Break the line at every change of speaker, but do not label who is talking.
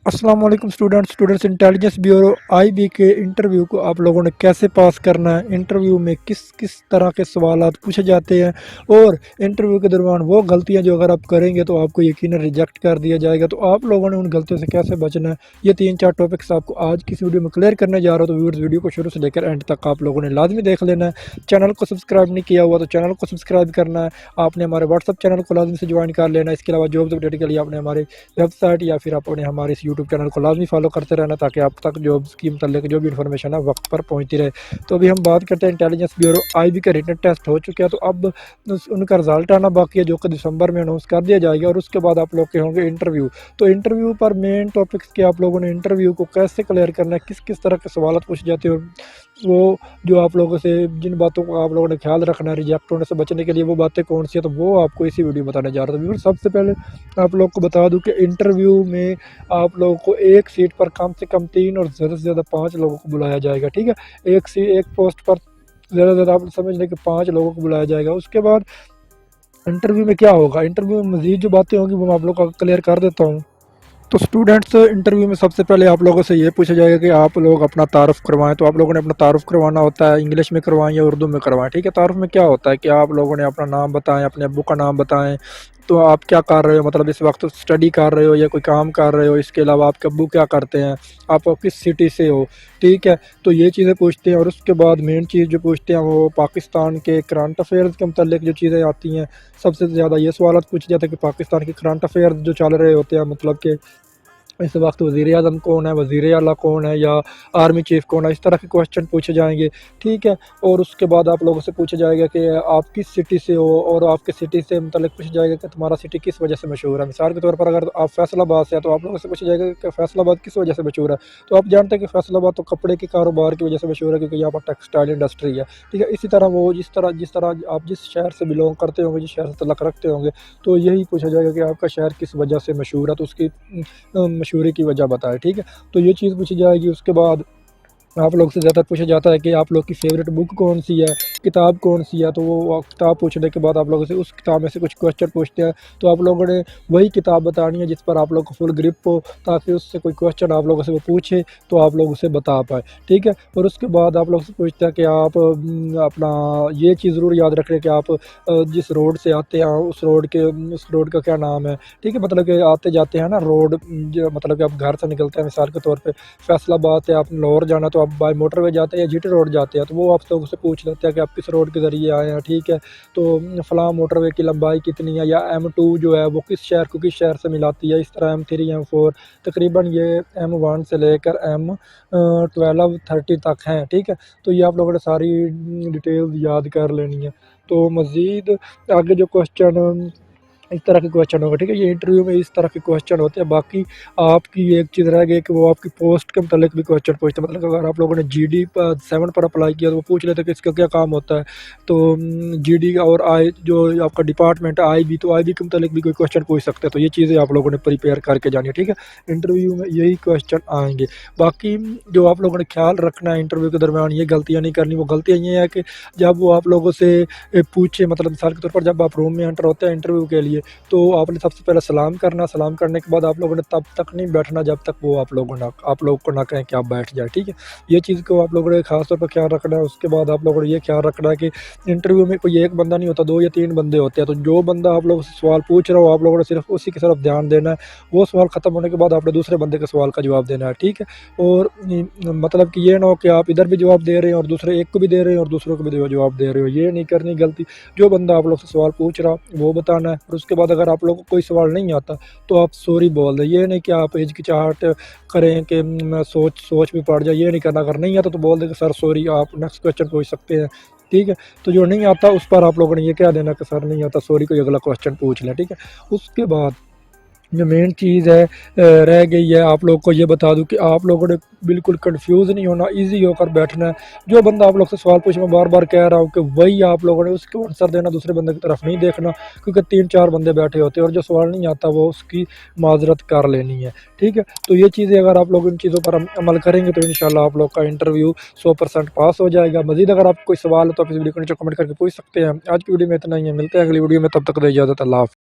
अस्सलाम वालेकुम students intelligence bureau IB के इंटरव्यू को आप लोगों ने कैसे पास करना है। इंटरव्यू में किस किस तरह के सवालात पूछे जाते हैं और इंटरव्यू के दौरान वो गलतियां जो अगर आप करेंगे तो आपको यकीनन रिजेक्ट कर दिया जाएगा। तो आप लोगों ने उन गलतियों से कैसे बचना है, ये 3-4 टॉपिक्स आपको आज की इस वीडियो में क्लियर करने जा रहा हूँ। तो व्यूअर्स, वीडियो को शुरू से लेकर एंड तक आप लोगों ने लाजमी देख लेना है। चैनल को सब्सक्राइब नहीं किया हुआ तो चैनल को सब्सक्राइब करना है। आपने हमारे व्हाट्सअप चैनल को लाजमी से ज्वाइन कर लेना है। इसके अलावा जॉब्स अपडेट के लिए आपने हमारे वेबसाइट या फिर आपने हमारे इस यूट्यूब चैनल को लाजमी फॉलो करते रहना, ताकि आप तक जॉब्स की मतलब जो भी इन्फॉर्मेशन है वक्त पर पहुंचती रहे। तो अभी हम बात करते हैं इंटेलिजेंस ब्यूरो आईबी का रिटन टेस्ट हो चुका है, तो अब उनका रिजल्ट आना बाकी है जो कि दिसंबर में अनाउंस कर दिया जाएगा। और उसके बाद आप लोग के होंगे इंटरव्यू। तो इंटरव्यू पर मेन टॉपिक्स के आप लोगों ने इंटरव्यू को कैसे क्लियर करना है, किस किस तरह के सवाल पूछे जाते हैं, वो जो आप लोगों से जिन बातों को आप लोगों ने ख्याल रखना है रिजेक्ट होने से बचने के लिए, वो बातें कौन सी है, तो वो आपको इसी वीडियो में बताने जा रहा था। सबसे पहले आप लोग को बता दूं कि इंटरव्यू में आप लोगों को एक सीट पर कम से कम 3 और ज़्यादा से ज़्यादा 5 लोगों को बुलाया जाएगा। ठीक है, एक पोस्ट पर ज़्यादा से ज़्यादा आप समझ लें कि 5 लोगों को बुलाया जाएगा। उसके बाद इंटरव्यू में क्या होगा, इंटरव्यू में मज़ीद जो बातें होंगी वो मैं आप लोग को क्लियर कर देता हूँ। तो स्टूडेंट्स, इंटरव्यू में सबसे पहले आप लोगों से ये पूछा जाएगा कि आप लोग अपना तारुफ करवाएं। तो आप लोगों ने अपना तारुफ करवाना होता है, इंग्लिश में करवाएं या उर्दू में करवाएं। ठीक है, तारुफ में क्या होता है कि आप लोगों ने अपना नाम बताएं, अपने अब्बू का नाम बताएं, तो आप क्या कर रहे हो, मतलब इस वक्त स्टडी कर रहे हो या कोई काम कर रहे हो, इसके अलावा आपके अब्बू क्या करते हैं, आप किस सिटी से हो। ठीक है, तो ये चीज़ें पूछते हैं। और उसके बाद मेन चीज़ जो पूछते हैं वो पाकिस्तान के करंट अफेयर्स के मतलब जो चीज़ें आती हैं, सबसे ज़्यादा ये सवाल पूछे जाते हैं कि पाकिस्तान के करंट अफेयर्स जो चल रहे होते हैं, मतलब कि इस वक्त वज़ीर आज़म कौन है, वज़ीर आला कौन है, या आर्मी चीफ़ कौन है, इस तरह के क्वेश्चन पूछे जाएंगे। ठीक है, और उसके बाद आप लोगों से पूछा जाएगा कि आप किस सिटी से हो, और आपके सिटी से मतलब पूछा जाएगा कि तुम्हारा सिटी किस वजह से मशहूर है। मिसाल के तौर पर अगर आप फैसलाबाद से हैं तो आप लोगों से पूछा जाएगा कि फैसलाबाद किस वजह से मशहूर है। तो आप जानते हैं कि फैसलाबाद तो कपड़े के कारोबार की वजह से मशहूर है, क्योंकि यहाँ पर टेक्सटाइल इंडस्ट्री है। ठीक है, इसी तरह वो जिस तरह आप जिस शहर से बिलोंग करते होंगे, जिस शहर से तल्लक रखते होंगे, तो यही पूछा जाएगा कि आपका शहर किस वजह से मशहूर है, तो उसकी मशहूरी की वजह बताएं। ठीक है, तो ये चीज़ पूछी जाएगी। उसके बाद आप लोग से ज़्यादा पूछा जाता है कि आप लोग की फेवरेट बुक कौन सी है, किताब कौन सी है। तो वो किताब पूछने के बाद आप लोगों से उस किताब में से कुछ क्वेश्चन पूछते हैं, तो आप लोगों ने वही किताब बतानी है जिस पर आप लोग को फुल ग्रिप हो, ताकि उससे कोई क्वेश्चन आप लोगों से वो पूछे तो आप लोग उसे बता पाए। ठीक है, और उसके बाद आप लोग से पूछते हैं कि आप अपना ये चीज़ ज़रूर याद रखें कि आप जिस रोड से आते हैं उस रोड का क्या नाम है। ठीक है, मतलब कि आते जाते हैं ना रोड, जो मतलब कि आप घर से निकलते हैं, मिसाल के तौर पर फैसलाबाद से आप लाहौर जाना, तो आप बाय मोटरवे जाते हैं या जीटी रोड जाते हैं, तो वो आप लोगों से पूछ लेते हैं कि आप किस रोड के ज़रिए आए हैं। ठीक है, तो फलां मोटरवे की लंबाई कितनी है, या M2 जो है वो किस शहर को किस शहर से मिलाती है। इस तरह M3 M4 तकरीबन ये M1 से लेकर M12 30 तक हैं। ठीक है, तो ये आप लोगों ने सारी डिटेल्स याद कर लेनी है। तो मज़ीद आगे जो क्वेश्चन इस तरह के क्वेश्चन होंगे। ठीक है, ये इंटरव्यू में इस तरह के क्वेश्चन होते हैं। बाकी आपकी एक चीज़ रह गई कि वो आपकी पोस्ट के मतलब भी क्वेश्चन पूछते हैं। मतलब अगर आप लोगों ने GD पर 7 पर अप्लाई किया तो वो पूछ लेते हैं कि इसका क्या काम होता है। तो GD और आई जो आपका डिपार्टमेंट है IB, तो IB के मतलब भी कोई क्वेश्चन पूछ सकते हैं। तो ये चीज़ें आप लोगों ने प्रिपेयर करके जानी है। ठीक है, इंटरव्यू में यही क्वेश्चन आएंगे। बाकी जो आप लोगों ने ख्याल रखना है इंटरव्यू के दरमियान, ये गलतियाँ नहीं करनी। वो गलतियाँ ये है कि जब वो आप लोगों से पूछे, मतलब मिसाल के तौर पर जब आप रूम में एंटर होते हैं इंटरव्यू के लिए, तो आपने सबसे पहले सलाम करना। सलाम करने के बाद आप लोगों ने तब तक नहीं बैठना जब तक वो आप लोग को ना कहें कि आप बैठ जाए। ठीक है, ये चीज़ को आप लोगों ने खास तौर पर ख्याल रखना है। उसके बाद आप लोगों ने ये ख्याल रखना है कि इंटरव्यू में कोई एक बंदा नहीं होता, 2 या 3 बंदे होते हैं। तो जो बंदा आप लोगों से सवाल पूछ रहा हो, आप लोगों ने सिर्फ उसी की तरफ ध्यान देना है। वो सवाल ख़त्म होने के बाद आपने दूसरे बंदे के सवाल का जवाब देना है। ठीक है, और मतलब कि ये ना हो कि आप इधर भी जवाब दे रहे हैं और दूसरे एक को भी दे रहे हैं और दूसरों को भी जवाब दे रहे हो, ये नहीं करनी गलती। जो बंदा आप लोग से सवाल पूछ रहा वो बताना है। और उसके बाद अगर आप लोगों को कोई सवाल नहीं आता तो आप सॉरी बोल दें। ये नहीं कि आप हिचकिचाहट करें कि मैं सोच भी पड़ जाए, ये नहीं करना। अगर नहीं आता तो बोल दें कि सर सॉरी, आप नेक्स्ट क्वेश्चन पूछ सकते हैं। ठीक है, तो जो नहीं आता उस पर आप लोगों ने ये कह देना कि सर नहीं आता, सॉरी, कोई अगला क्वेश्चन पूछ लें। ठीक है, उसके बाद जो मेन चीज़ है रह गई है, आप लोग को ये बता दूं कि आप लोगों ने बिल्कुल कंफ्यूज नहीं होना, इजी होकर बैठना है। जो बंदा आप लोग से सवाल पूछ, मैं बार बार कह रहा हूँ कि वही आप लोगों ने उसके आंसर देना, दूसरे बंदे की तरफ नहीं देखना, क्योंकि 3-4 बंदे बैठे होते हैं और जो सवाल नहीं आता वो उसकी माजरत कर लेनी है। ठीक है, तो ये चीज़ें अगर आप लोग इन चीज़ों पर अमल करेंगे तो इंशाल्लाह आप लोग का इंटरव्यू 100% पास हो जाएगा। मजीद अगर आपको कोई सवाल है तो आप इस वीडियो को नीचे कमेंट करके पूछ सकते हैं। आज की वीडियो में इतना ही है, मिलते हैं अगली वीडियो में, तब तक दे इजाज़त, अल्लाह हाफ़िज़।